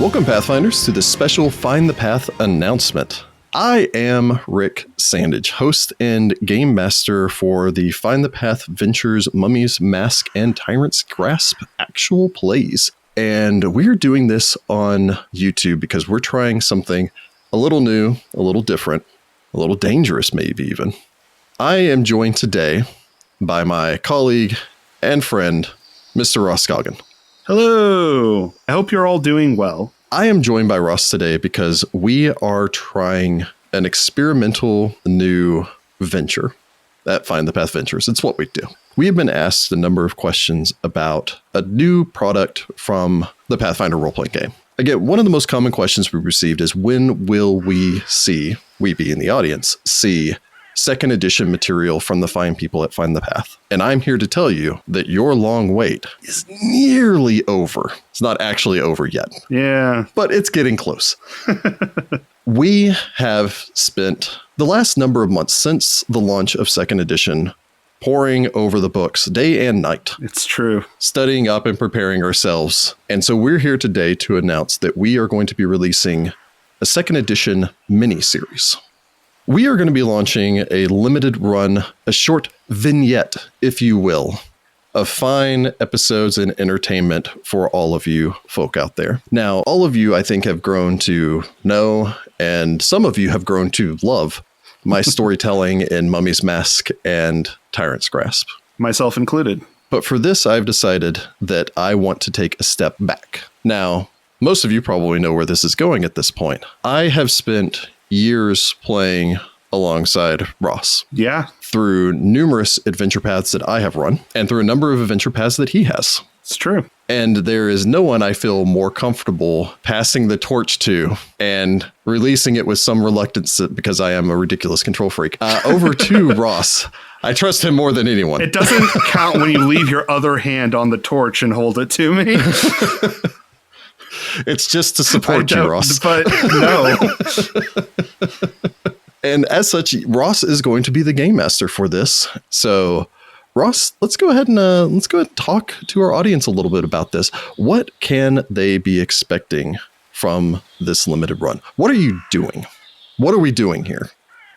Welcome, Pathfinders, to this special Find the Path announcement. I am Rick Sandage, host and game master for the Find the Path Ventures Mummy's Mask and Tyrant's Grasp actual plays. And we're doing this on YouTube because we're trying something a little new, a little different, a little dangerous maybe even. I am joined today by my colleague and friend, Mr. Ross Scoggin. Hello. I hope you're all doing well. I am joined by Ross today because we are trying an experimental new venture at Find the Path Ventures. It's what we do. We have been asked a number of questions about a new product from the Pathfinder role-playing game. Again, one of the most common questions we received is when will we being the audience, see second edition material from the fine people at Find the Path. And I'm here to tell you that your long wait is nearly over. It's not actually over yet. Yeah. But it's getting close. We have spent the last number of months since the launch of second edition poring over the books day and night. It's true. Studying up and preparing ourselves. And so we're here today to announce that we are going to be releasing a second edition mini-series. We are going to be launching a limited run, a short vignette, if you will, of fine episodes and entertainment for all of you folk out there. Now, all of you, I think, have grown to know, and some of you have grown to love my storytelling in Mummy's Mask and Tyrant's Grasp. Myself included. But for this, I've decided that I want to take a step back. Now, most of you probably know where this is going at this point. I have spent years playing alongside Ross. Yeah. Through numerous adventure paths that I have run and through a number of adventure paths that he has. It's true. And there is no one I feel more comfortable passing the torch to and releasing it with some reluctance because I am a ridiculous control freak. Over to Ross. I trust him more than anyone. It doesn't count when you leave your other hand on the torch and hold it to me. It's just to support you, Ross. But no. And as such, Ross is going to be the game master for this. So, Ross, let's go ahead and talk to our audience a little bit about this. What can they be expecting from this limited run? What are you doing? What are we doing here?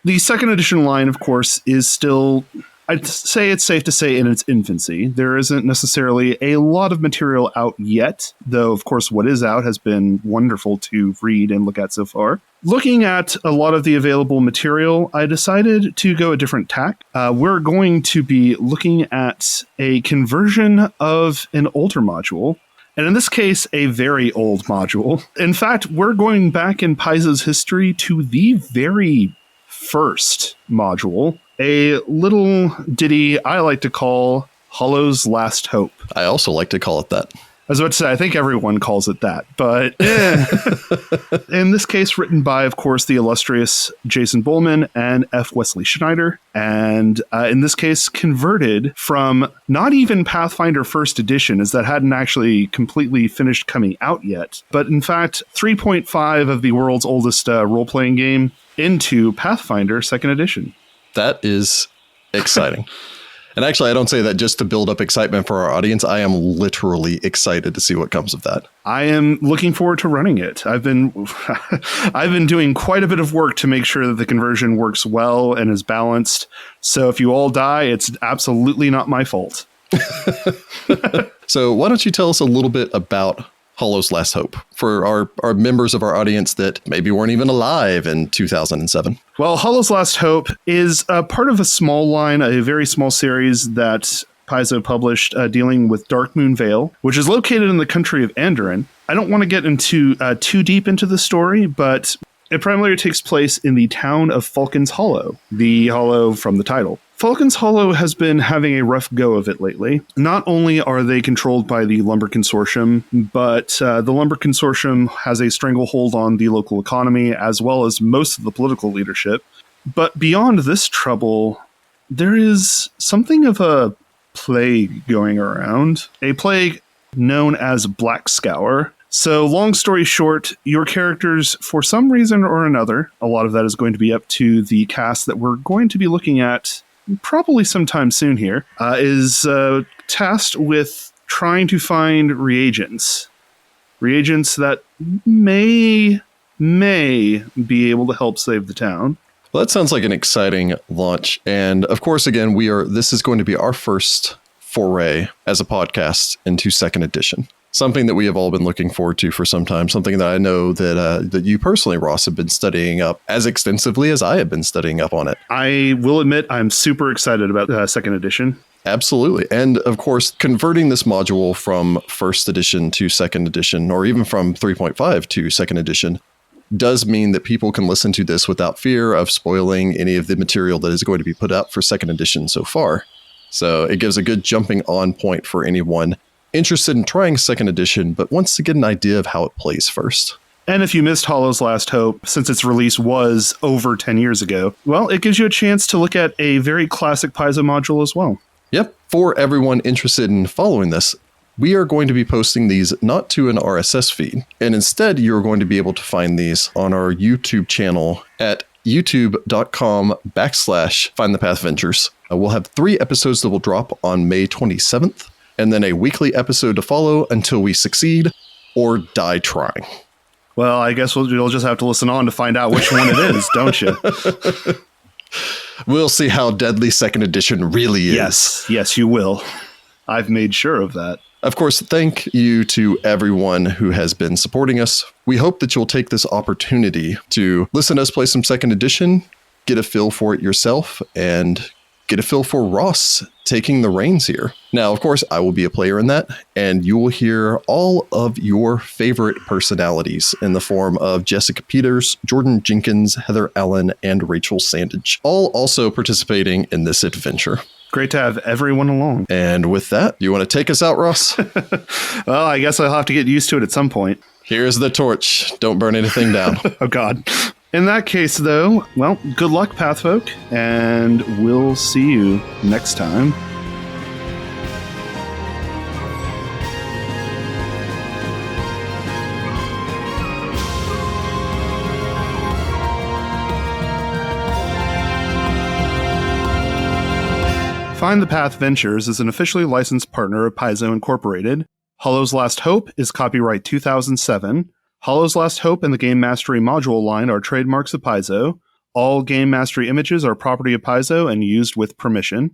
The second edition line, of course, is still, I'd say it's safe to say, in its infancy. There isn't necessarily a lot of material out yet, though, of course, what is out has been wonderful to read and look at so far. Looking at a lot of the available material, I decided to go a different tack. We're going to be looking at a conversion of an older module, and in this case, a very old module. In fact, we're going back in Paizo's history to the very first module, a little ditty I like to call Hollow's Last Hope. I also like to call it that. I was about to say, I think everyone calls it that, but in this case, written by, of course, the illustrious Jason Bullman and F. Wesley Schneider, and in this case, converted from not even Pathfinder First Edition, as that hadn't actually completely finished coming out yet, but in fact, 3.5 of the world's oldest role-playing game into Pathfinder Second Edition. That is exciting. And actually, I don't say that just to build up excitement for our audience. I am literally excited to see what comes of that. I am looking forward to running it. I've been doing quite a bit of work to make sure that the conversion works well and is balanced. So if you all die, it's absolutely not my fault. So why don't you tell us a little bit about Hollow's Last Hope for our members of our audience that maybe weren't even alive in 2007. Well, Hollow's Last Hope is a part of a small line, a very small series that Paizo published dealing with Darkmoon Vale, which is located in the country of Andoran. I don't want to get into too deep into the story, but it primarily takes place in the town of Falcon's Hollow, the hollow from the title. Falcon's Hollow has been having a rough go of it lately. Not only are they controlled by the Lumber Consortium, but the Lumber Consortium has a stranglehold on the local economy, as well as most of the political leadership. But beyond this trouble, there is something of a plague going around. A plague known as Black Scour. So long story short, your characters, for some reason or another, a lot of that is going to be up to the cast that we're going to be looking at probably sometime soon here, is tasked with trying to find reagents reagents that may be able to help save the town. Well, that sounds like an exciting launch. And of course, again, this is going to be our first foray as a podcast into Second Edition. Something that we have all been looking forward to for some time. Something that I know that you personally, Ross, have been studying up as extensively as I have been studying up on it. I will admit I'm super excited about Second Edition. Absolutely. And of course, converting this module from First Edition to Second Edition, or even from 3.5 to Second Edition, does mean that people can listen to this without fear of spoiling any of the material that is going to be put out for Second Edition so far. So it gives a good jumping on point for anyone interested in trying Second Edition, but wants to get an idea of how it plays first. And if you missed Hollow's Last Hope, since its release was over 10 years ago, well, it gives you a chance to look at a very classic Paizo module as well. Yep. For everyone interested in following this, we are going to be posting these not to an RSS feed, and instead you're going to be able to find these on our YouTube channel at youtube.com/findthepathventures. We'll have 3 episodes that will drop on May 27th, and then a weekly episode to follow until we succeed or die trying. Well, I guess you'll just have to listen on to find out which one it is, don't you? We'll see how deadly Second Edition really is. Yes, you will. I've made sure of that. Of course, thank you to everyone who has been supporting us. We hope that you'll take this opportunity to listen to us play some Second Edition, get a feel for it yourself, and get a feel for Ross taking the reins here. Now, of course, I will be a player in that, and you will hear all of your favorite personalities in the form of Jessica Peters, Jordan Jenkins, Heather Allen, and Rachel Sandage, all also participating in this adventure. Great to have everyone along. And with that, you want to take us out, Ross? Well, I guess I'll have to get used to it at some point. Here's the torch. Don't burn anything down. Oh, God. In that case, though, well, good luck, Pathfolk, and we'll see you next time. Find the Path Ventures is an officially licensed partner of Paizo Incorporated. Hollow's Last Hope is copyright 2007. Hollow's Last Hope and the Game Mastery module line are trademarks of Paizo. All Game Mastery images are property of Paizo and used with permission.